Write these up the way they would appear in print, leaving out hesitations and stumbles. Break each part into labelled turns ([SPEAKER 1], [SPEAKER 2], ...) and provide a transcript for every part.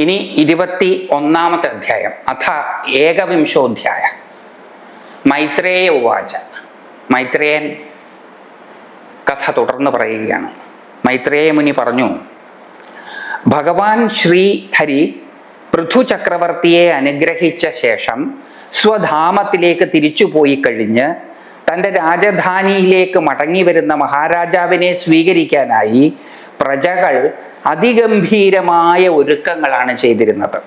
[SPEAKER 1] ഇനി 21-ാമത്തെ അധ്യായം. അഥ ഏകവിംശോധ്യായ. മൈത്രേയ ഉവാച. മൈത്രേയൻ കഥ തുടർന്ന് പറയുകയാണ്. മൈത്രേയ മുനി പറഞ്ഞു, ഭഗവാൻ ശ്രീഹരി പൃഥു ചക്രവർത്തിയെ അനുഗ്രഹിച്ച ശേഷം സ്വധാമത്തിലേക്ക് തിരിച്ചുപോയി കഴിഞ്ഞ് തൻ്റെ രാജധാനിയിലേക്ക് മടങ്ങി വരുന്ന മഹാരാജാവിനെ സ്വീകരിക്കാനായി പ്രജകൾ അതിഗംഭീരമായ ഒരുക്കങ്ങളാണ് ചെയ്തിരുന്നത്.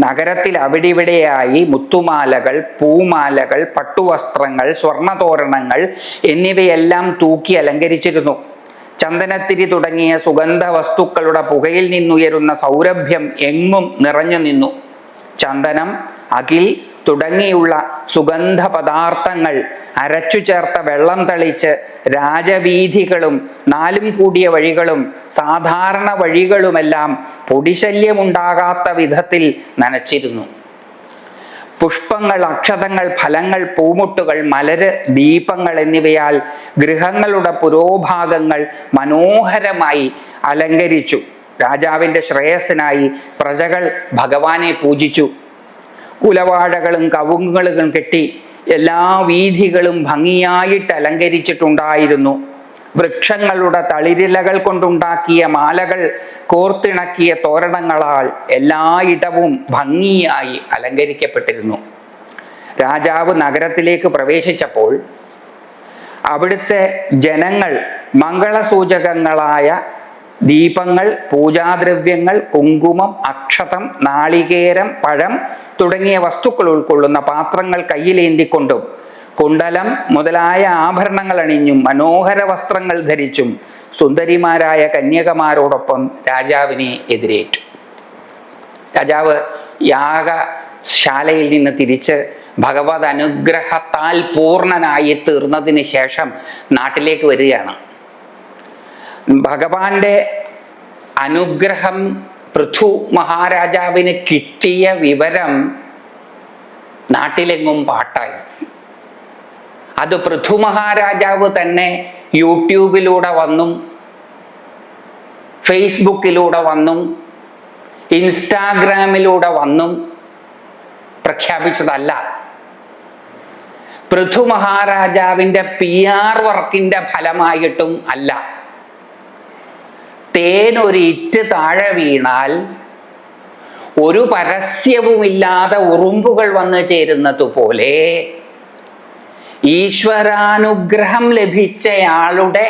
[SPEAKER 1] നഗരത്തിൽ അവിടിവിടെയായി മുത്തുമാലകൾ, പൂമാലകൾ, പട്ടുവസ്ത്രങ്ങൾ, സ്വർണതോരണങ്ങൾ എന്നിവയെല്ലാം തൂക്കി അലങ്കരിച്ചിരുന്നു. ചന്ദനത്തിരി തുടങ്ങിയ സുഗന്ധ വസ്തുക്കളുടെ പുകയിൽ നിന്നുയരുന്ന സൗരഭ്യം എങ്ങും നിറഞ്ഞു നിന്നു. ചന്ദനം, അകിൽ തുടങ്ങിയുള്ള സുഗന്ധ പദാർത്ഥങ്ങൾ അരച്ചു ചേർത്ത വെള്ളം തളിച്ച് രാജവീഥികളും നാലും കൂടിയ വഴികളും സാധാരണ വഴികളുമെല്ലാം പൊടിശല്യമുണ്ടാകാത്ത വിധത്തിൽ നനച്ചിരുന്നു. പുഷ്പങ്ങൾ, അക്ഷതങ്ങൾ, ഫലങ്ങൾ, പൂമുട്ടുകൾ, മലര്, ദീപങ്ങൾ എന്നിവയാൽ ഗൃഹങ്ങളുടെ പുരോഭാഗങ്ങൾ മനോഹരമായി അലങ്കരിച്ചു. രാജാവിൻ്റെ ശ്രേയസ്സിനായി പ്രജകൾ ഭഗവാനെ പൂജിച്ചു. കുലവാഴകളും കവുങ്ങുകളും കെട്ടി എല്ലാ വീഥികളും ഭംഗിയായിട്ട് അലങ്കരിച്ചിട്ടുണ്ടായിരുന്നു. വൃക്ഷങ്ങളുടെ തളിരിലകൾ കൊണ്ടുണ്ടാക്കിയ മാലകൾ, കോർത്തിണക്കിയ തോരണങ്ങളാൽ എല്ലായിടവും ഭംഗിയായി അലങ്കരിക്കപ്പെട്ടിരുന്നു. രാജാവ് നഗരത്തിലേക്ക് പ്രവേശിച്ചപ്പോൾ അവിടുത്തെ ജനങ്ങൾ മംഗളസൂചകങ്ങളായ ദീപങ്ങൾ, പൂജാദ്രവ്യങ്ങൾ, കുങ്കുമം, അക്ഷതം, നാളികേരം, പഴം തുടങ്ങിയ വസ്തുക്കൾ ഉൾക്കൊള്ളുന്ന പാത്രങ്ങൾ കയ്യിലേന്തിക്കൊണ്ടും കുണ്ടലം മുതലായ ആഭരണങ്ങൾ അണിഞ്ഞും മനോഹര വസ്ത്രങ്ങൾ ധരിച്ചും സുന്ദരിമാരായ കന്യകമാരോടൊപ്പം രാജാവിനെ എതിരേറ്റു. രാജാവ് യാഗശാലയിൽ നിന്ന് തിരിച്ച് ഭഗവത് അനുഗ്രഹത്താൽ പൂർണ്ണനായി തീർന്നതിന് ശേഷം നാട്ടിലേക്ക് വരികയാണ്. ഭഗവാന്റെ അനുഗ്രഹം പൃഥു മഹാരാജാവിന് കിട്ടിയ വിവരം നാട്ടിലെങ്ങും പാട്ടായി. അത് പൃഥു മഹാരാജാവ് തന്നെ യൂട്യൂബിലൂടെ വന്നും ഫേസ്ബുക്കിലൂടെ വന്നും ഇൻസ്റ്റാഗ്രാമിലൂടെ വന്നും പ്രഖ്യാപിച്ചതല്ല. പൃഥു മഹാരാജാവിൻ്റെ PR വർക്കിൻ്റെ ഫലമായിട്ടും അല്ല. തേനൊരിറ്റ് താഴെ വീണാൽ ഒരു പരസ്യവുമില്ലാതെ ഉറുമ്പുകൾ വന്നു ചേരുന്നതുപോലെ ഈശ്വരാനുഗ്രഹം ലഭിച്ചയാളുടെ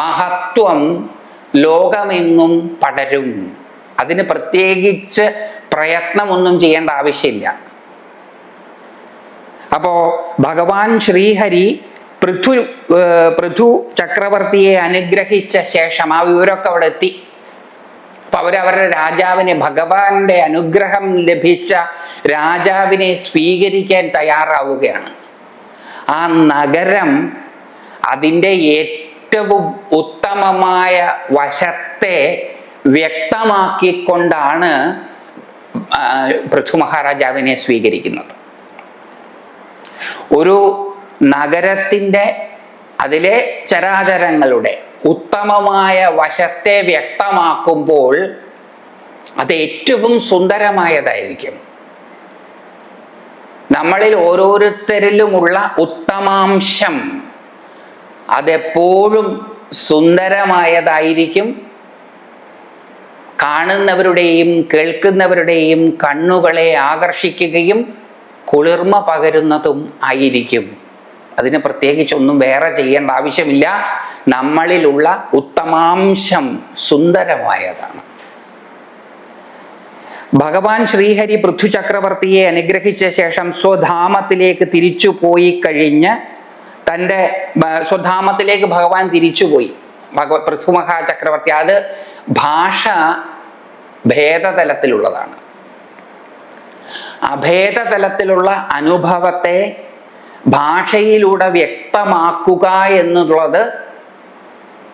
[SPEAKER 1] മഹത്വം ലോകമെങ്ങും പടരും. അതിന് പ്രത്യേകിച്ച് പ്രയത്നമൊന്നും ചെയ്യേണ്ട ആവശ്യമില്ല. അപ്പോ ഭഗവാൻ ശ്രീഹരി പൃഥു ചക്രവർത്തിയെ അനുഗ്രഹിച്ച ശേഷം ആ വിവരമൊക്കെ അവിടെ എത്തി. അപ്പൊ അവരവരുടെ രാജാവിനെ, ഭഗവാന്റെ അനുഗ്രഹം ലഭിച്ച രാജാവിനെ സ്വീകരിക്കാൻ തയ്യാറാവുകയാണ്. ആ നഗരം അതിൻ്റെ ഏറ്റവും ഉത്തമമായ വശത്തെ വ്യക്തമാക്കിക്കൊണ്ടാണ് പൃഥു മഹാരാജാവിനെ സ്വീകരിക്കുന്നത്. ഒരു നഗരത്തിൻ്റെ, അതിലെ ചരാചരങ്ങളുടെ ഉത്തമമായ വശത്തെ വ്യക്തമാക്കുമ്പോൾ അത് ഏറ്റവും സുന്ദരമായതായിരിക്കും. നമ്മളിൽ ഓരോരുത്തരിലുമുള്ള ഉത്തമാംശം അതെപ്പോഴും സുന്ദരമായതായിരിക്കും. കാണുന്നവരുടെയും കേൾക്കുന്നവരുടെയും കണ്ണുകളെ ആകർഷിക്കുകയും കുളിർമ പകരുന്നതും ആയിരിക്കും. അതിന് പ്രത്യേകിച്ചൊന്നും വേറെ ചെയ്യേണ്ട ആവശ്യമില്ല. നമ്മളിലുള്ള ഉത്തമാംശം സുന്ദരമായതാണ്. ഭഗവാൻ ശ്രീഹരി പൃഥു ചക്രവർത്തിയെ അനുഗ്രഹിച്ച ശേഷം സ്വധാമത്തിലേക്ക് തിരിച്ചു പോയി കഴിഞ്ഞ് തൻ്റെ സ്വധാമത്തിലേക്ക് ഭഗവാൻ തിരിച്ചുപോയി. പൃഥു മഹാചക്രവർത്തി. അത് ഭാഷ ഭേദതലത്തിലുള്ളതാണ്. അഭേദതലത്തിലുള്ള അനുഭവത്തെ ഭാഷയിലൂടെ വ്യക്തമാക്കുക എന്നുള്ളത്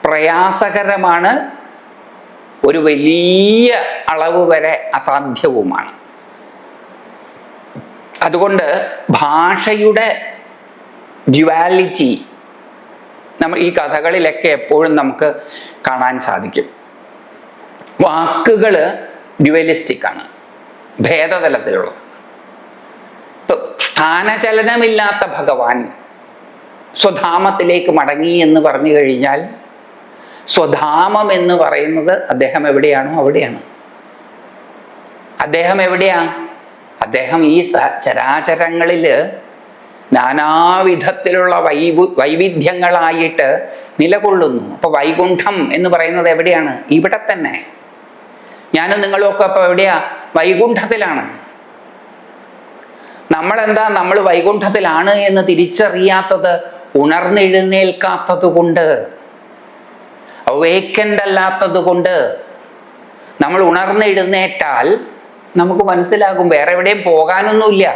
[SPEAKER 1] പ്രയാസകരമാണ്, ഒരു വലിയ അളവ് വരെ അസാധ്യവുമാണ്. അതുകൊണ്ട് ഭാഷയുടെ ഡ്യുവാലിറ്റി നമ്മൾ ഈ കഥകളിലൊക്കെ എപ്പോഴും നമുക്ക് കാണാൻ സാധിക്കും. വാക്കുകൾ ഡ്യുവലിസ്റ്റിക് ആണ്, ഭേദതലത്തിലുള്ള. സ്ഥാനചലനമില്ലാത്ത ഭഗവാൻ സ്വധാമത്തിലേക്ക് മടങ്ങി എന്ന് പറഞ്ഞു കഴിഞ്ഞാൽ സ്വധാമം എന്ന് പറയുന്നത് അദ്ദേഹം എവിടെയാണോ അവിടെയാണ്. അദ്ദേഹം എവിടെയാ? അദ്ദേഹം ഈ ചരാചരങ്ങളില് നാനാവിധത്തിലുള്ള വൈവിധ്യങ്ങളായിട്ട് നിലകൊള്ളുന്നു. അപ്പൊ വൈകുണ്ഠം എന്ന് പറയുന്നത് എവിടെയാണ്? ഇവിടെ തന്നെ. ഞാനും നിങ്ങളുമൊക്കെ അപ്പൊ എവിടെയാ? വൈകുണ്ഠത്തിലാണ്. നമ്മളെന്താ നമ്മൾ വൈകുണ്ഠത്തിലാണ് എന്ന് തിരിച്ചറിയാത്തത്? ഉണർന്നെഴുന്നേൽക്കാത്തത് കൊണ്ട്, അവേക്കൻഡ് അല്ലാത്തത് കൊണ്ട്. നമ്മൾ ഉണർന്നെഴുന്നേറ്റാൽ നമുക്ക് മനസ്സിലാകും വേറെ എവിടെയും പോകാനൊന്നുമില്ല.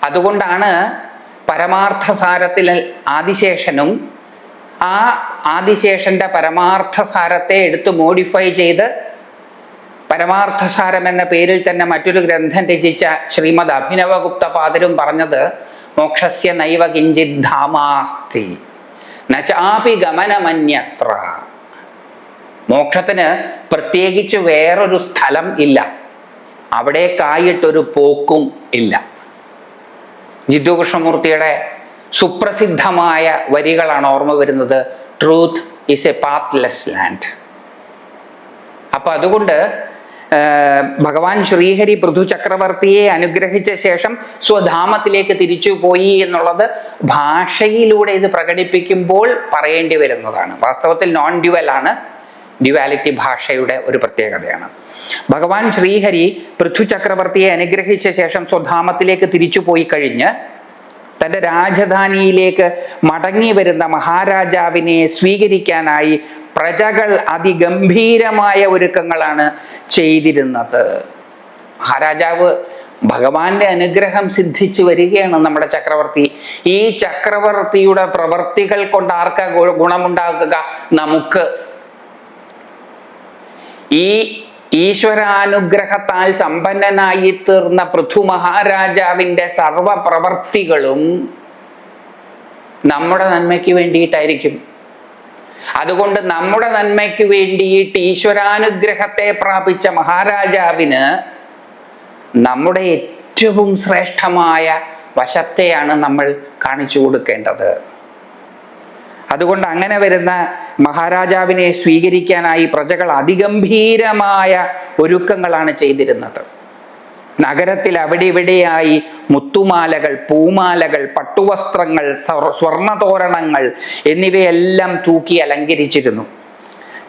[SPEAKER 1] അതുകൊണ്ടാണ് പരമാർത്ഥസാരത്തിൽ ആദിശേഷനും ആ ആദിശേഷന്റെ പരമാർത്ഥസാരത്തെ എടുത്ത് മോഡിഫൈ ചെയ്ത് പരമാർത്ഥസാരം എന്ന പേരിൽ തന്നെ മറ്റൊരു ഗ്രന്ഥം രചിച്ച ശ്രീമദ് അഭിനവഗുപ്തപാദരും പറഞ്ഞത് മോക്ഷസ്യ നൈവ കിഞ്ചിത് ധാമാസ്തി നചാപി ഗമനമന്യത്ര. മോക്ഷത്തിന് പ്രത്യേകിച്ച് വേറൊരു സ്ഥലം ഇല്ല, അവിടേക്കായിട്ടൊരു പോക്കും ഇല്ല. ജിത്തു കൃഷ്ണമൂർത്തിയുടെ സുപ്രസിദ്ധമായ വരികളാണ് ഓർമ്മ വരുന്നത്. Truth is a pathless land. അപ്പൊ അതുകൊണ്ട് ഭഗവാൻ ശ്രീഹരി പൃഥു ചക്രവർത്തിയെ അനുഗ്രഹിച്ച ശേഷം സ്വധാമത്തിലേക്ക് തിരിച്ചു പോയി എന്നുള്ളത് ഭാഷയിലൂടെ ഇത് പ്രകടിപ്പിക്കുമ്പോൾ പറയേണ്ടി വരുന്നതാണ്. വാസ്തവത്തിൽ നോൺ ഡ്യുവൽ ആണ്, ഡ്യുവാലിറ്റി ഭാഷയുടെ ഒരു പ്രത്യേകതയാണ്. ഭഗവാൻ ശ്രീഹരി പൃഥു ചക്രവർത്തിയെ അനുഗ്രഹിച്ച ശേഷം സ്വധാമത്തിലേക്ക് തിരിച്ചു പോയി കഴിഞ്ഞ് തൻ്റെ രാജധാനിയിലേക്ക് മടങ്ങി വരുന്ന മഹാരാജാവിനെ സ്വീകരിക്കാനായി പ്രജകൾ അതിഗംഭീരമായ ഒരുക്കങ്ങളാണ് ചെയ്തിരുന്നത്. മഹാരാജാവ് ഭഗവാന്റെ അനുഗ്രഹം സിദ്ധിച്ചു വരികയാണ് നമ്മുടെ ചക്രവർത്തി. ഈ ചക്രവർത്തിയുടെ പ്രവർത്തികൾ കൊണ്ട് ആർക്കാ ഗുണമുണ്ടാക്കുക? നമുക്ക്. ഈ ഈശ്വരാനുഗ്രഹത്താൽ സമ്പന്നനായി തീർന്ന പൃഥു മഹാരാജാവിൻ്റെ സർവ പ്രവർത്തികളും നമ്മുടെ നന്മയ്ക്ക് വേണ്ടിയിട്ടായിരിക്കും. അതുകൊണ്ട് നമ്മുടെ നന്മയ്ക്ക് വേണ്ടിയിട്ട് ഈശ്വരാനുഗ്രഹത്തെ പ്രാപിച്ച മഹാരാജാവിന് നമ്മുടെ ഏറ്റവും ശ്രേഷ്ഠമായ വശത്തെയാണ് നമ്മൾ കാണിച്ചു കൊടുക്കേണ്ടത്. അതുകൊണ്ട് അങ്ങനെ വരുന്ന മഹാരാജാവിനെ സ്വീകരിക്കാനായി പ്രജകൾ അതിഗംഭീരമായ ഒരുക്കങ്ങളാണ് ചെയ്തിരുന്നത്. നഗരത്തിൽ അവിടെ ഇവിടെയായി മുത്തുമാലകൾ, പൂമാലകൾ, പട്ടുവസ്ത്രങ്ങൾ, സ്വർണതോരണങ്ങൾ എന്നിവയെല്ലാം തൂക്കി അലങ്കരിച്ചിരുന്നു.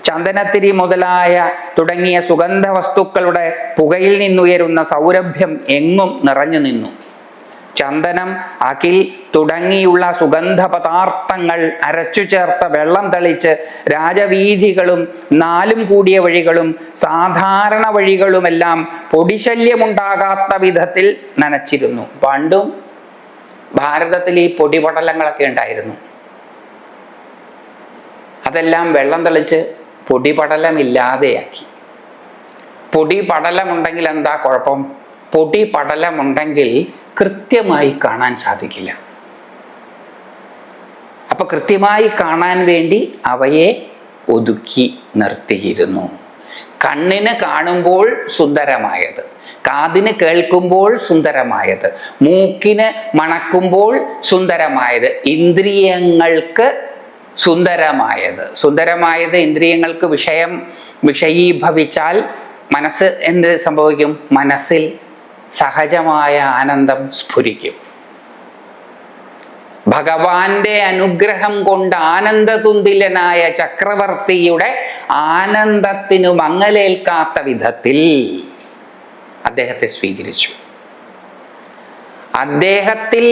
[SPEAKER 1] ചന്ദനത്തിരി മുതലായ തുടങ്ങിയ സുഗന്ധ വസ്തുക്കളുടെ പുകയിൽ നിന്നുയരുന്ന സൗരഭ്യം എങ്ങും നിറഞ്ഞു നിന്നു. ചന്ദനം, അകിൽ തുടങ്ങിയുള്ള സുഗന്ധ പദാർത്ഥങ്ങൾ അരച്ചു ചേർത്ത വെള്ളം തളിച്ച് രാജവീഥികളും നാലും കൂടിയ വഴികളും സാധാരണ വഴികളുമെല്ലാം പൊടിശല്യമുണ്ടാകാത്ത വിധത്തിൽ നനച്ചിരുന്നു. പണ്ടും ഭാരതത്തിൽ ഈ പൊടിപടലങ്ങളൊക്കെ ഉണ്ടായിരുന്നു. അതെല്ലാം വെള്ളം തളിച്ച് പൊടിപടലമില്ലാതെയാക്കി. പൊടിപടലമുണ്ടെങ്കിൽ എന്താ കുഴപ്പം? പൊടിപടലമുണ്ടെങ്കിൽ കൃത്യമായി കാണാൻ സാധിക്കില്ല. അപ്പൊ കൃത്യമായി കാണാൻ വേണ്ടി അവയെ ഒതുക്കി നിർത്തിയിരുന്നു. കണ്ണിന് കാണുമ്പോൾ സുന്ദരമായത്, കാതിന് കേൾക്കുമ്പോൾ സുന്ദരമായത്, മൂക്കിന് മണക്കുമ്പോൾ സുന്ദരമായത്, ഇന്ദ്രിയങ്ങൾക്ക് സുന്ദരമായത് ഇന്ദ്രിയങ്ങൾക്ക് വിഷയീഭവിച്ചാൽ മനസ്സ് എന്ത് സംഭവിക്കും? മനസ്സിൽ സഹജമായ ആനന്ദം സ്ഫുരിക്കും. ഭഗവാന്റെ അനുഗ്രഹം കൊണ്ട് ആനന്ദതുന്തിലനായ ചക്രവർത്തിയുടെ ആനന്ദത്തിനു മങ്ങലേൽക്കാത്ത വിധത്തിൽ അദ്ദേഹത്തെ സ്വീകരിച്ചു. അദ്ദേഹത്തിൽ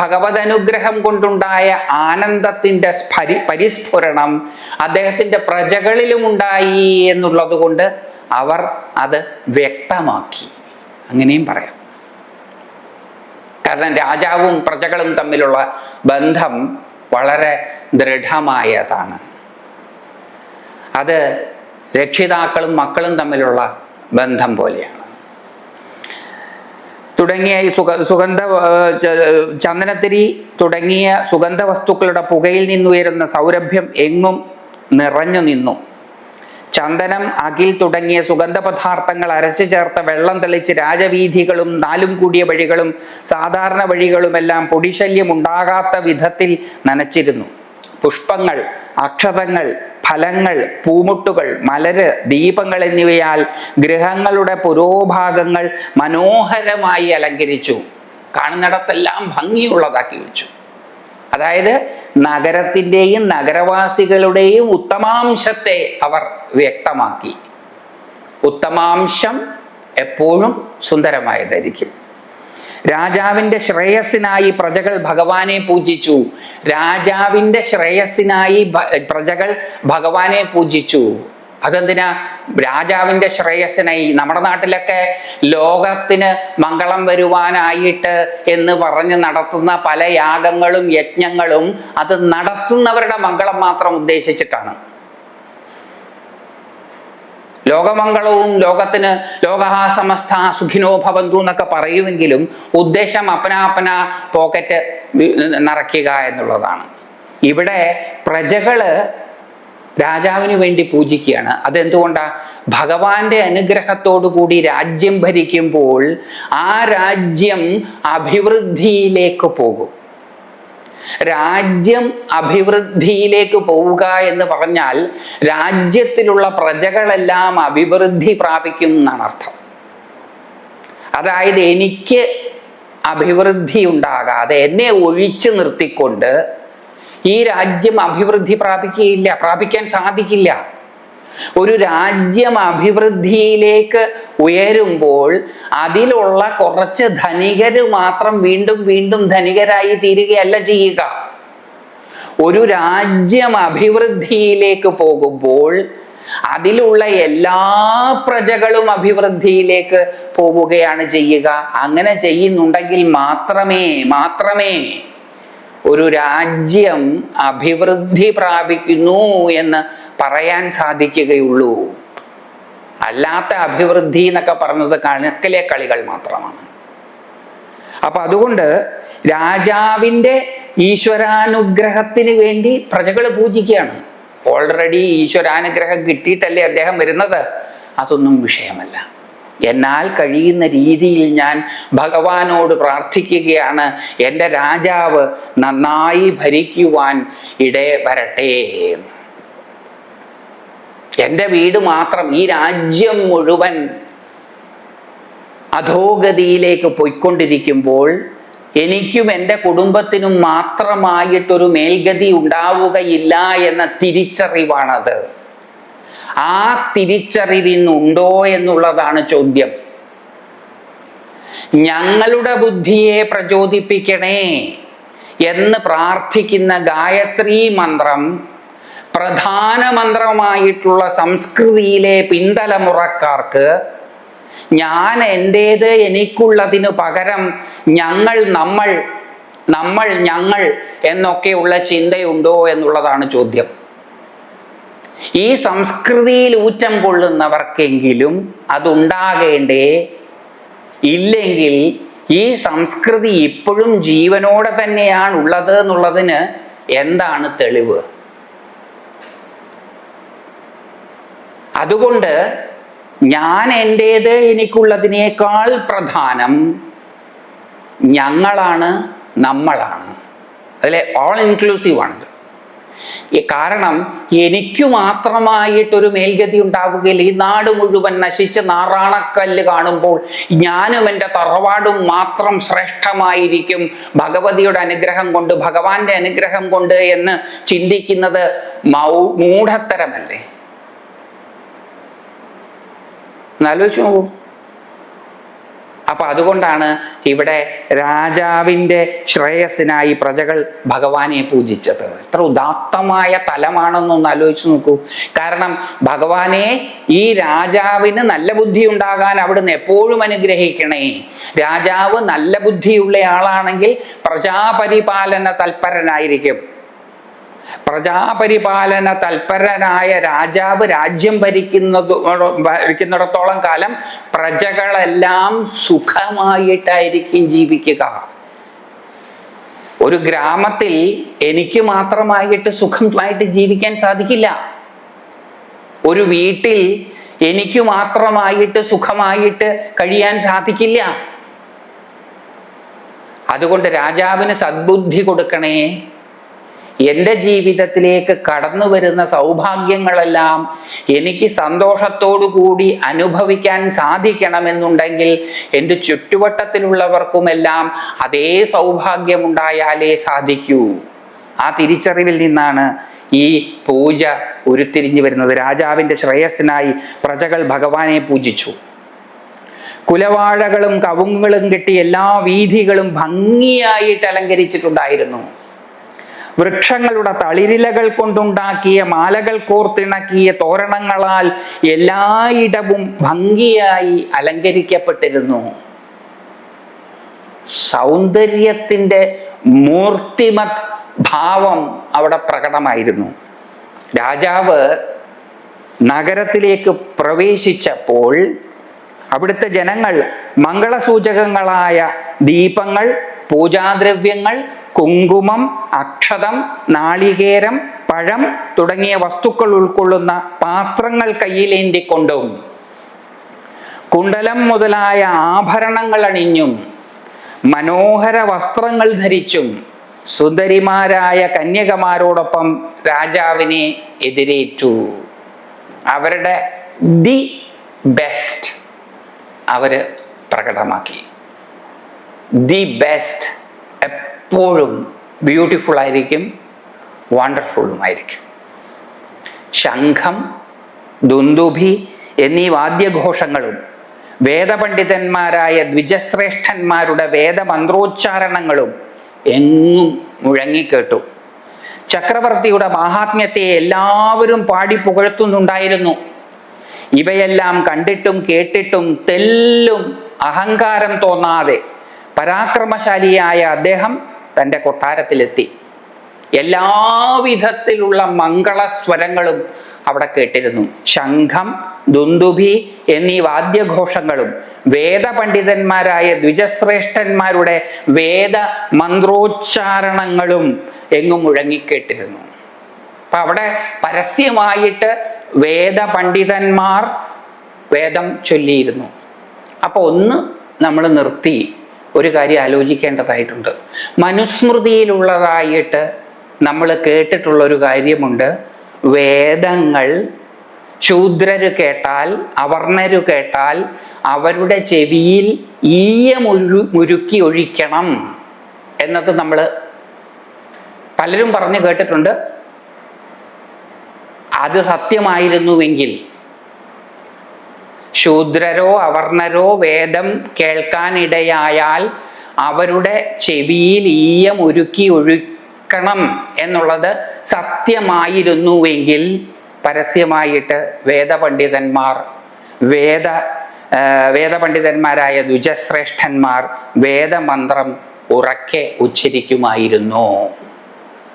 [SPEAKER 1] ഭഗവത് അനുഗ്രഹം കൊണ്ടുണ്ടായ ആനന്ദത്തിൻ്റെ പരിസ്ഫുരണം അദ്ദേഹത്തിൻ്റെ പ്രജകളിലും ഉണ്ടായി എന്നുള്ളത് കൊണ്ട് അവർ അത് വ്യക്തമാക്കി. അങ്ങനെയും പറയാം. കാരണം രാജാവും പ്രജകളും തമ്മിലുള്ള ബന്ധം വളരെ ദൃഢമായതാണ്. അത് രക്ഷിതാക്കളും മക്കളും തമ്മിലുള്ള ബന്ധം പോലെയാണ്. തുടങ്ങിയ ഈ സുഗന്ധ ചന്ദനത്തിരി തുടങ്ങിയ സുഗന്ധ വസ്തുക്കളുടെ പുകയിൽ നിന്നുയരുന്ന സൗരഭ്യം എങ്ങും നിറഞ്ഞു നിന്നു. ചന്ദനം, അകിൽ തുടങ്ങിയ സുഗന്ധ പദാർത്ഥങ്ങൾ അരച്ചു ചേർത്ത വെള്ളം തെളിച്ച് രാജവീഥികളും നാലും കൂടിയ വഴികളും സാധാരണ വഴികളുമെല്ലാം പൊടിശല്യം ഉണ്ടാകാത്ത വിധത്തിൽ നനച്ചിരുന്നു. പുഷ്പങ്ങൾ, അക്ഷതങ്ങൾ, ഫലങ്ങൾ, പൂമുട്ടുകൾ, മലര്, ദീപങ്ങൾ എന്നിവയാൽ ഗൃഹങ്ങളുടെ പുരോഭാഗങ്ങൾ മനോഹരമായി അലങ്കരിച്ചു. കാണുന്നിടത്തെല്ലാം ഭംഗിയുള്ളതാക്കി വെച്ചു. അതായത് നഗരത്തിൻ്റെയും നഗരവാസികളുടെയും ഉത്തമാംശത്തെ അവർ വ്യക്തമാക്കി. ഉത്തമാംശം എപ്പോഴും സുന്ദരമായതായിരിക്കും. രാജാവിൻ്റെ ശ്രേയസ്സിനായി പ്രജകൾ ഭഗവാനെ പൂജിച്ചു. രാജാവിൻ്റെ ശ്രേയസ്സിനായി പ്രജകൾ ഭഗവാനെ പൂജിച്ചു. അതെന്തിനാ? രാജാവിൻ്റെ ശ്രേയസ്സിനായി. നമ്മുടെ നാട്ടിലൊക്കെ ലോകത്തിന് മംഗളം വരുവാനായിട്ട് എന്ന് പറഞ്ഞ് നടത്തുന്ന പല യാഗങ്ങളും യജ്ഞങ്ങളും അത് നടത്തുന്നവരുടെ മംഗളം മാത്രം ഉദ്ദേശിച്ചിട്ടാണ്. ലോകമംഗളവും ലോകത്തിന് ലോകഃ സമസ്ത സുഖിനോ ഭവന്തു എന്നൊക്കെ പറയുമെങ്കിലും ഉദ്ദേശം അപ്പന പോക്കറ്റ് നിറയ്ക്കുക എന്നുള്ളതാണ്. ഇവിടെ പ്രജകള് രാജാവിന് വേണ്ടി പൂജിക്കുകയാണ്. അതെന്തുകൊണ്ടാ? ഭഗവാന്റെ അനുഗ്രഹത്തോടു കൂടി രാജ്യം ഭരിക്കുമ്പോൾ ആ രാജ്യം അഭിവൃദ്ധിയിലേക്ക് പോകും. രാജ്യം അഭിവൃദ്ധിയിലേക്ക് പോവുക എന്ന് പറഞ്ഞാൽ രാജ്യത്തിലുള്ള പ്രജകളെല്ലാം അഭിവൃദ്ധി പ്രാപിക്കും എന്നാണ് അർത്ഥം. അതായത് എനിക്ക് അഭിവൃദ്ധി ഉണ്ടാകാതെ എന്നെ ഒഴിച്ചു നിർത്തിക്കൊണ്ട് ഈ രാജ്യം അഭിവൃദ്ധി പ്രാപിക്കാൻ സാധിക്കില്ല. ഒരു രാജ്യം അഭിവൃദ്ധിയിലേക്ക് ഉയരുമ്പോൾ അതിലുള്ള കുറച്ച് ധനികര് മാത്രം വീണ്ടും വീണ്ടും ധനികരായി തീരുകയല്ല ചെയ്യുക. ഒരു രാജ്യം അഭിവൃദ്ധിയിലേക്ക് പോകുമ്പോൾ അതിലുള്ള എല്ലാ പ്രജകളും അഭിവൃദ്ധിയിലേക്ക് പോവുകയാണ് ചെയ്യുക. അങ്ങനെ ചെയ്യുന്നുണ്ടെങ്കിൽ മാത്രമേ ഒരു രാജ്യം അഭിവൃദ്ധി പ്രാപിക്കുന്നു എന്ന് പറയാൻ സാധിക്കുകയുള്ളൂ. അല്ലാത്ത അഭിവൃദ്ധി എന്നൊക്കെ പറഞ്ഞത് കണക്കിലെ കളികൾ മാത്രമാണ്. അപ്പൊ അതുകൊണ്ട് രാജാവിൻ്റെ ഈശ്വരാനുഗ്രഹത്തിന് വേണ്ടി പ്രജകൾ പൂജിക്കുകയാണ്. ഓൾറെഡി ഈശ്വരാനുഗ്രഹം കിട്ടിയിട്ടല്ലേ അദ്ദേഹം വരുന്നത്. അതൊന്നും വിഷയമല്ല. എന്നാൽ കഴിയുന്ന രീതിയിൽ ഞാൻ ഭഗവാനോട് പ്രാർത്ഥിക്കുകയാണ്, എൻ്റെ രാജാവ് നന്നായി ഭരിക്കുവാൻ ഇടവരട്ടെ. എൻ്റെ വീട് മാത്രം, ഈ രാജ്യം മുഴുവൻ അധോഗതിയിലേക്ക് പോയിക്കൊണ്ടിരിക്കുമ്പോൾ എനിക്കും എൻ്റെ കുടുംബത്തിനും മാത്രമായിട്ടൊരു മേൽഗതി ഉണ്ടാവുകയില്ല എന്ന തിരിച്ചറിവാണത്. ആ തിരിച്ചറിവിനുണ്ടോ എന്നുള്ളതാണ് ചോദ്യം. ഞങ്ങളുടെ ബുദ്ധിയെ പ്രചോദിപ്പിക്കണേ എന്ന് പ്രാർത്ഥിക്കുന്ന ഗായത്രി മന്ത്രം പ്രധാന മന്ത്രമായിട്ടുള്ള സംസ്കൃതിയിലെ പിന്തലമുറക്കാർക്ക് ഞാൻ എൻ്റേത് എനിക്കുള്ളതിനു പകരം ഞങ്ങൾ ഞങ്ങൾ എന്നൊക്കെയുള്ള ചിന്തയുണ്ടോ എന്നുള്ളതാണ് ചോദ്യം. ഈ സംസ്കൃതിയിൽ ഊറ്റം കൊള്ളുന്നവർക്കെങ്കിലും അതുണ്ടാകേണ്ടേ? ഇല്ലെങ്കിൽ ഈ സംസ്കൃതി ഇപ്പോഴും ജീവനോടെ തന്നെയാണ് ഉള്ളത് എന്നുള്ളതിന് എന്താണ് തെളിവ്? അതുകൊണ്ട് ഞാൻ എൻ്റേത് എനിക്കുള്ളതിനേക്കാൾ പ്രധാനം ഞങ്ങളാണ്, നമ്മളാണ്. അതിലെ ഓൾ ഇൻക്ലൂസീവ് ആണിത്. കാരണം എനിക്ക് മാത്രമായിട്ടൊരു മേൽഗതി ഉണ്ടാവുകയില്ല. ഈ നാട് മുഴുവൻ നശിച്ച് നാറാണക്കല്ല് കാണുമ്പോൾ ഞാനും എൻ്റെ തറവാടും മാത്രം ശ്രേഷ്ഠമായിരിക്കും ഭഗവതിയുടെ അനുഗ്രഹം കൊണ്ട്, ഭഗവാന്റെ അനുഗ്രഹം കൊണ്ട് എന്ന് ചിന്തിക്കുന്നത് മൂഢത്തരമല്ലേ? എന്നാലോചിച്ച് നോക്കൂ. അപ്പൊ അതുകൊണ്ടാണ് ഇവിടെ രാജാവിൻ്റെ ശ്രേയസ്സിനായി പ്രജകൾ ഭഗവാനെ പൂജിച്ചത്. എത്ര ഉദാത്തമായ തലമാണെന്നൊന്ന് ആലോചിച്ച് നോക്കൂ. കാരണം ഭഗവാനെ, ഈ രാജാവിന് നല്ല ബുദ്ധി ഉണ്ടാകാൻ അവിടുന്ന് എപ്പോഴും അനുഗ്രഹിക്കണേ. രാജാവ് നല്ല ബുദ്ധിയുള്ള ആളാണെങ്കിൽ പ്രജാപരിപാലന തൽപരനായിരിക്കും. പ്രജാപരിപാലന തൽപരനായ രാജാവ് രാജ്യം ഭരിക്കുന്നിടത്തോളം കാലം പ്രജകളെല്ലാം സുഖമായിട്ടായിരിക്കും ജീവിക്കുക. ഒരു ഗ്രാമത്തിൽ എനിക്ക് മാത്രമായിട്ട് സുഖമായിട്ട് ജീവിക്കാൻ സാധിക്കില്ല. ഒരു വീട്ടിൽ എനിക്ക് മാത്രമായിട്ട് സുഖമായിട്ട് കഴിയാൻ സാധിക്കില്ല. അതുകൊണ്ട് രാജാവിന് സദ്ബുദ്ധി കൊടുക്കണേ. എൻ്റെ ജീവിതത്തിലേക്ക് കടന്നു വരുന്ന സൗഭാഗ്യങ്ങളെല്ലാം എനിക്ക് സന്തോഷത്തോടു കൂടി അനുഭവിക്കാൻ സാധിക്കണമെന്നുണ്ടെങ്കിൽ എൻ്റെ ചുറ്റുവട്ടത്തിലുള്ളവർക്കുമെല്ലാം അതേ സൗഭാഗ്യമുണ്ടായാലേ സാധിക്കൂ. ആ തിരിച്ചറിവിൽ നിന്നാണ് ഈ പൂജ ഉരുത്തിരിഞ്ഞു വരുന്നത്. രാജാവിൻ്റെ ശ്രേയസ്സിനായി പ്രജകൾ ഭഗവാനെ പൂജിച്ചു. കുലവാഴകളും കവുങ്ങുകളും കെട്ടി എല്ലാ വീഥികളും ഭംഗിയായിട്ട് അലങ്കരിച്ചിട്ടുണ്ടായിരുന്നു. വൃക്ഷങ്ങളുടെ തളിരിലകൾ കൊണ്ടുണ്ടാക്കിയ മാലകൾ കോർത്തിണക്കിയ തോരണങ്ങളാൽ എല്ലായിടവും ഭംഗിയായി അലങ്കരിക്കപ്പെട്ടിരുന്നു. സൗന്ദര്യത്തിൻ്റെ മൂർത്തിമത് ഭാവം അവിടെ പ്രകടമായിരുന്നു. രാജാവ് നഗരത്തിലേക്ക് പ്രവേശിച്ചപ്പോൾ അവിടുത്തെ ജനങ്ങൾ മംഗളസൂചകങ്ങളായ ദീപങ്ങൾ, പൂജാദ്രവ്യങ്ങൾ, കുങ്കുമം, അക്ഷതം, നാളികേരം, പഴം തുടങ്ങിയ വസ്തുക്കൾ ഉൾക്കൊള്ളുന്ന പാത്രങ്ങൾ കയ്യിലേന്തിക്കൊണ്ടും കുണ്ടലം മുതലായ ആഭരണങ്ങൾ അണിഞ്ഞും മനോഹര വസ്ത്രങ്ങൾ ധരിച്ചും സുന്ദരിമാരായ കന്യകമാരോടൊപ്പം രാജാവിനെ എതിരേറ്റു. അവരുടെ ദി ബെസ്റ്റ് അവര് പ്രകടമാക്കി. ദി ബെസ്റ്റ് എപ്പോഴും ബ്യൂട്ടിഫുൾ ആയിരിക്കും, വണ്ടർഫുള്ളുമായിരിക്കും. ശംഖം, ദുന്ദുഭി എന്നീ വാദ്യഘോഷങ്ങളും വേദപണ്ഡിതന്മാരായ ദ്വിജശ്രേഷ്ഠന്മാരുടെ വേദമന്ത്രോച്ചാരണങ്ങളും എങ്ങും മുഴങ്ങിക്കേട്ടു. ചക്രവർത്തിയുടെ മാഹാത്മ്യത്തെ എല്ലാവരും പാടി പുകഴ്ത്തുന്നുണ്ടായിരുന്നു. ഇവയെല്ലാം കണ്ടിട്ടും കേട്ടിട്ടും തെല്ലും അഹങ്കാരം തോന്നാതെ പരാക്രമശാലിയായ അദ്ദേഹം തൻ്റെ കൊട്ടാരത്തിലെത്തി. എല്ലാവിധത്തിലുള്ള മംഗളസ്വരങ്ങളും അവിടെ കേട്ടിരുന്നു. ശംഖം, ദുന്ദുഭി എന്നീ വാദ്യഘോഷങ്ങളും വേദപണ്ഡിതന്മാരായ ദ്വിജശ്രേഷ്ഠന്മാരുടെ വേദ മന്ത്രോച്ചാരണങ്ങളും എങ്ങും മുഴങ്ങിക്കേട്ടിരുന്നു. അപ്പൊ അവിടെ പരസ്യമായിട്ട് വേദപണ്ഡിതന്മാർ വേദം ചൊല്ലിയിരുന്നു. അപ്പൊ ഒന്ന് നമ്മൾ നിർത്തി ഒരു കാര്യം ആലോചിക്കേണ്ടതായിട്ടുണ്ട്. മനുസ്മൃതിയിലുള്ളതായിട്ട് നമ്മൾ കേട്ടിട്ടുള്ളൊരു കാര്യമുണ്ട്. വേദങ്ങൾ ശൂദ്രര് കേട്ടാൽ, അവർണര് കേട്ടാൽ അവരുടെ ചെവിയിൽ മുരുക്കി ഒഴിക്കണം എന്നത് നമ്മൾ പലരും പറഞ്ഞു കേട്ടിട്ടുണ്ട്. അത് സത്യമായിരുന്നുവെങ്കിൽ ശൂദ്രരോ അവർണരോ വേദം കേൾക്കാനിടയായാൽ അവരുടെ ചെവിയിൽ മുരുക്കി ഒഴിക്കണം എന്നുള്ളത് സത്യമായിരുന്നുവെങ്കിൽ പരസ്യമായിട്ട് വേദപണ്ഡിതന്മാരായ ദ്വിജശ്രേഷ്ഠന്മാർ വേദമന്ത്രം ഉറക്കെ ഉച്ചരിക്കുമായിരുന്നു.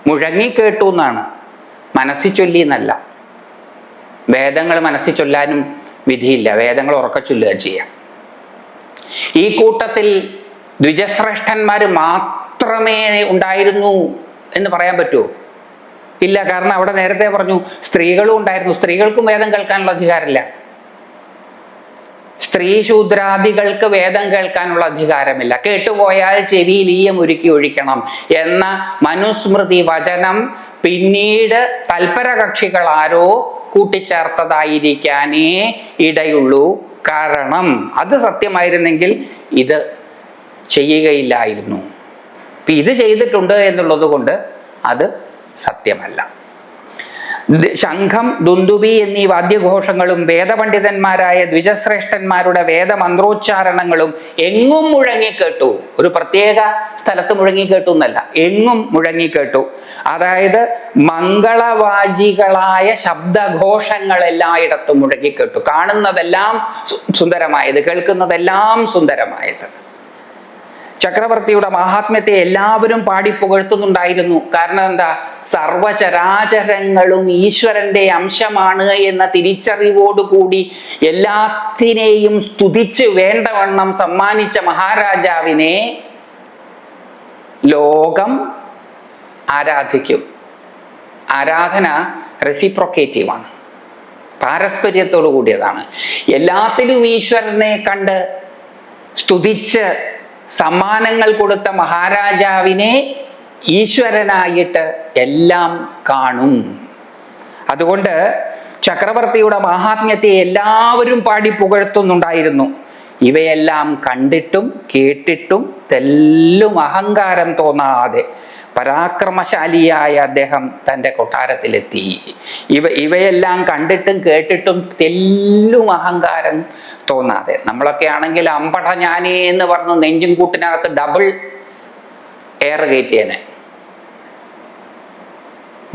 [SPEAKER 1] മുഴങ്ങിക്കേട്ടു എന്നാണ്, മനസ്സിൽ ചൊല്ലി എന്നല്ല. വേദങ്ങൾ മനസ്സിൽ ചൊല്ലാനും വിധിയില്ല, വേദങ്ങൾ ഉറക്കെ ചൊല്ലുക ചെയ്യാം. ഈ കൂട്ടത്തിൽ ദ്വിജശ്രേഷ്ഠന്മാർ മാത്രമേ ഉണ്ടായിരുന്നു എന്ന് പറയാൻ പറ്റുമോ? ഇല്ല. കാരണം അവിടെ നേരത്തെ പറഞ്ഞു സ്ത്രീകളും ഉണ്ടായിരുന്നു. സ്ത്രീകൾക്കും വേദം കേൾക്കാനുള്ള അധികാരമില്ല. സ്ത്രീ ശൂദ്രാദികൾക്ക് വേദം കേൾക്കാനുള്ള അധികാരമില്ല. കേട്ടുപോയാൽ ചെവിയിൽ മുരുക്കി ഒഴിക്കണം എന്ന മനുസ്മൃതി വചനം പിന്നീട് തൽപര കക്ഷികൾ ആരോ കൂട്ടിച്ചേർത്തതായിരിക്കാനേ ഇടയുള്ളൂ. കാരണം അത് സത്യമായിരുന്നെങ്കിൽ ഇത് ചെയ്യുകയില്ലായിരുന്നു. ഇത് ചെയ്തിട്ടുണ്ട് എന്നുള്ളത് കൊണ്ട് അത് സത്യമല്ല. ശംഖം, ദുന്ദുഭി എന്നീ വാദ്യഘോഷങ്ങളും വേദപണ്ഡിതന്മാരായ ദ്വിജശ്രേഷ്ഠന്മാരുടെ വേദമന്ത്രോച്ചാരണങ്ങളും എങ്ങും മുഴങ്ങിക്കേട്ടു. ഒരു പ്രത്യേക സ്ഥലത്ത് മുഴങ്ങിക്കേട്ടു എന്നല്ല, എങ്ങും മുഴങ്ങിക്കേട്ടു. അതായത് മംഗളവാചികളായ ശബ്ദഘോഷങ്ങൾ എല്ലായിടത്തും മുഴങ്ങിക്കേട്ടു. കാണുന്നതെല്ലാം സുന്ദരമായത്, കേൾക്കുന്നതെല്ലാം സുന്ദരമായത്. ചക്രവർത്തിയുടെ മാഹാത്മ്യത്തെ എല്ലാവരും പാടി പുകഴ്ത്തുന്നുണ്ടായിരുന്നു. കാരണം എന്താ? സർവചരാചരങ്ങളും ഈശ്വരന്റെ അംശമാണ് എന്ന തിരിച്ചറിവോടുകൂടി എല്ലാത്തിനെയും സ്തുതിച്ച് വേണ്ടവണ്ണം സമ്മാനിച്ച മഹാരാജാവിനെ ലോകം ആരാധിക്കും. ആരാധന റെസിപ്രോക്കേറ്റീവാണ്. പാരസ്പര്യത്തോടു കൂടിയതാണ്. എല്ലാത്തിലും ഈശ്വരനെ കണ്ട് സ്തുതിച്ച് സമ്മാനങ്ങൾ കൊടുത്ത മഹാരാജാവിനെ ഈശ്വരനായിട്ട് എല്ലാം കാണും. അതുകൊണ്ട് ചക്രവർത്തിയുടെ മാഹാത്മ്യത്തെ എല്ലാവരും പാടി പുകഴ്ത്തുന്നുണ്ടായിരുന്നു. ഇവയെല്ലാം കണ്ടിട്ടും കേട്ടിട്ടും തെല്ലും അഹങ്കാരം തോന്നാതെ പരാക്രമശാലിയായ അദ്ദേഹം തൻ്റെ കൊട്ടാരത്തിലെത്തി. ഇവയെല്ലാം കണ്ടിട്ടും കേട്ടിട്ടും തെല്ലും അഹങ്കാരം തോന്നാതെ. നമ്മളൊക്കെ ആണെങ്കിൽ അമ്പട ഞാനേ എന്ന് പറഞ്ഞ് നെഞ്ചും കൂട്ടിനകത്ത് ഡബിൾ എയർ കയറ്റിയേനെ,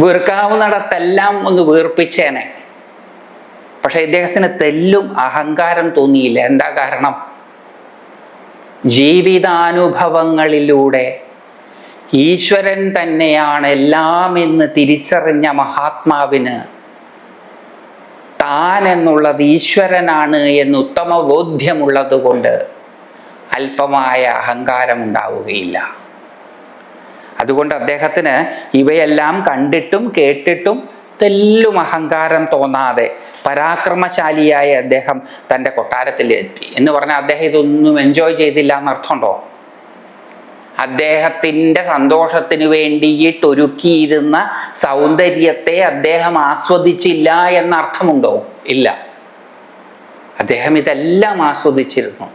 [SPEAKER 1] വീർക്കാവുന്നിടത്തെല്ലാം ഒന്ന് വീർപ്പിച്ചേനെ. പക്ഷെ ഇദ്ദേഹത്തിന് തെല്ലും അഹങ്കാരം തോന്നിയില്ല. എന്താ കാരണം? ജീവിതാനുഭവങ്ങളിലൂടെ ഈശ്വരൻ തന്നെയാണ് എല്ലാം എന്ന് തിരിച്ചറിഞ്ഞ മഹാത്മാവിന് താൻ എന്നുള്ളത് ഈശ്വരനാണ് എന്ന് ഉത്തമ ബോധ്യമുള്ളത് കൊണ്ട് അല്പമായ അഹങ്കാരം ഉണ്ടാവുകയില്ല. അതുകൊണ്ട് അദ്ദേഹത്തിന് ഇവയെല്ലാം കണ്ടിട്ടും കേട്ടിട്ടും തെല്ലും അഹങ്കാരം തോന്നാതെ പരാക്രമശാലിയായ അദ്ദേഹം തൻ്റെ കൊട്ടാരത്തിലെത്തി. എന്ന് പറഞ്ഞാൽ അദ്ദേഹം ഇതൊന്നും എൻജോയ് ചെയ്തില്ല എന്നർത്ഥമുണ്ടോ? അദ്ദേഹത്തിൻ്റെ സന്തോഷത്തിന് വേണ്ടിയിട്ടൊരുക്കിയിരുന്ന സൗന്ദര്യത്തെ അദ്ദേഹം ആസ്വദിച്ചില്ല എന്നർത്ഥമുണ്ടോ? ഇല്ല. അദ്ദേഹം ഇതെല്ലാം ആസ്വദിച്ചിരുന്നു,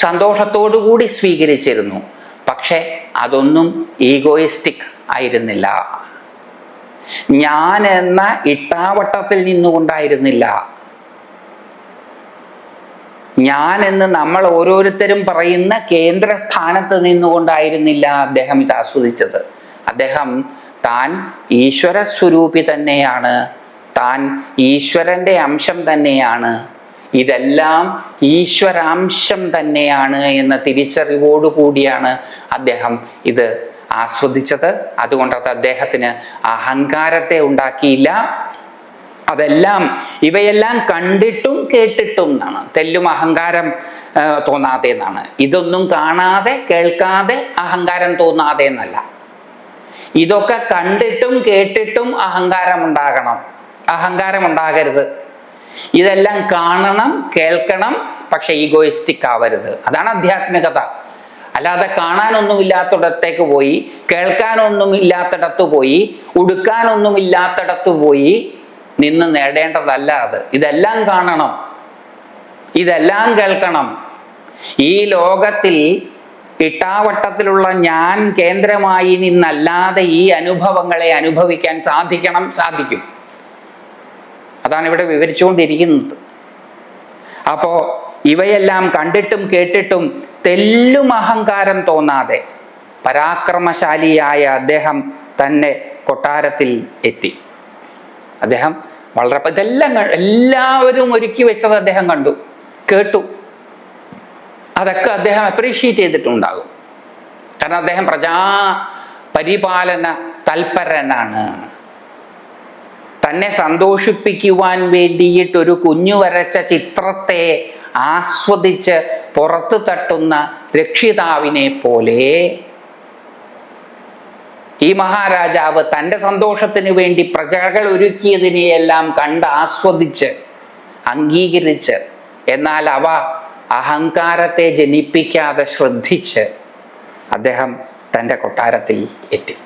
[SPEAKER 1] സന്തോഷത്തോടു കൂടി സ്വീകരിച്ചിരുന്നു. പക്ഷെ അതൊന്നും ഈഗോയിസ്റ്റിക് ആയിരുന്നില്ല. ഞാൻ എന്ന ഇട്ടാവട്ടത്തിൽ നിന്നുകൊണ്ടായിരുന്നില്ല. ഞാൻ എന്ന് നമ്മൾ ഓരോരുത്തരും പറയുന്ന കേന്ദ്രസ്ഥാനത്ത് നിന്നുകൊണ്ടായിരുന്നില്ല അദ്ദേഹം ഇത് ആസ്വദിച്ചത്. അദ്ദേഹം താൻ ഈശ്വര സ്വരൂപി തന്നെയാണ്, താൻ ഈശ്വരന്റെ അംശം തന്നെയാണ്, ഇതെല്ലാം ഈശ്വരാംശം തന്നെയാണ് എന്ന തിരിച്ചറിവോടുകൂടിയാണ് അദ്ദേഹം ഇത് ആസ്വദിച്ചത്. അതുകൊണ്ട് അത് അദ്ദേഹത്തിന് അഹങ്കാരത്തെ ഉണ്ടാക്കിയില്ല. അതെല്ലാം ഇവയെല്ലാം കണ്ടിട്ടും കേട്ടിട്ടും എന്നാണ്, തെല്ലും അഹങ്കാരം തോന്നാതെ എന്നാണ്. ഇതൊന്നും കാണാതെ കേൾക്കാതെ അഹങ്കാരം തോന്നാതെ എന്നല്ല. ഇതൊക്കെ കണ്ടിട്ടും കേട്ടിട്ടും അഹങ്കാരം ഉണ്ടാകണം, അഹങ്കാരം ഉണ്ടാകരുത്. ഇതെല്ലാം കാണണം, കേൾക്കണം, പക്ഷെ ഈഗോയിസ്റ്റിക് ആവരുത്. അതാണ് ആധ്യാത്മികത. അല്ലാതെ കാണാനൊന്നുമില്ലാത്തിടത്തേക്ക് പോയി, കേൾക്കാനൊന്നുമില്ലാത്തിടത്ത് പോയി, ഉടുക്കാനൊന്നുമില്ലാത്തിടത്ത് പോയി നിന്ന് നേടേണ്ടതല്ല അത്. ഇതെല്ലാം കാണണം, ഇതെല്ലാം കേൾക്കണം. ഈ ലോകത്തിൽ ഇട്ടാവട്ടത്തിലുള്ള ഞാൻ കേന്ദ്രമായി നിന്നല്ലാതെ ഈ അനുഭവങ്ങളെ അനുഭവിക്കാൻ സാധിക്കും. അതാണ് ഇവിടെ വിവരിച്ചുകൊണ്ടിരിക്കുന്നത്. അപ്പോ ഇവയെല്ലാം കണ്ടിട്ടും കേട്ടിട്ടും തെല്ലും അഹങ്കാരം തോന്നാതെ പരാക്രമശാലിയായ അദ്ദേഹം തന്നെ കൊട്ടാരത്തിൽ എത്തി. അദ്ദേഹം വളരെ ഇതെല്ലാം എല്ലാവരും ഒരുക്കി വെച്ചത് അദ്ദേഹം കണ്ടു, കേട്ടു. അതൊക്കെ അദ്ദേഹം അപ്രീഷിയേറ്റ് ചെയ്തിട്ടുണ്ടാകും. കാരണം അദ്ദേഹം പരിപാലന തൽപരനാണ്. തന്നെ സന്തോഷിപ്പിക്കുവാൻ വേണ്ടിയിട്ടൊരു കുഞ്ഞു വരച്ച ചിത്രത്തെ ആസ്വദിച്ച് പുറത്തു തട്ടുന്ന രക്ഷിതാവിനെ പോലെ ഈ മഹാരാജാവ് തൻ്റെ സന്തോഷത്തിന് വേണ്ടി പ്രജകൾ ഒരുക്കിയതിനെയെല്ലാം കണ്ട് ആസ്വദിച്ച് അംഗീകരിച്ച്, എന്നാൽ അവ അഹങ്കാരത്തെ ജനിപ്പിക്കാതെ ശ്രദ്ധിച്ച് അദ്ദേഹം തൻ്റെ കൊട്ടാരത്തിൽ എത്തി.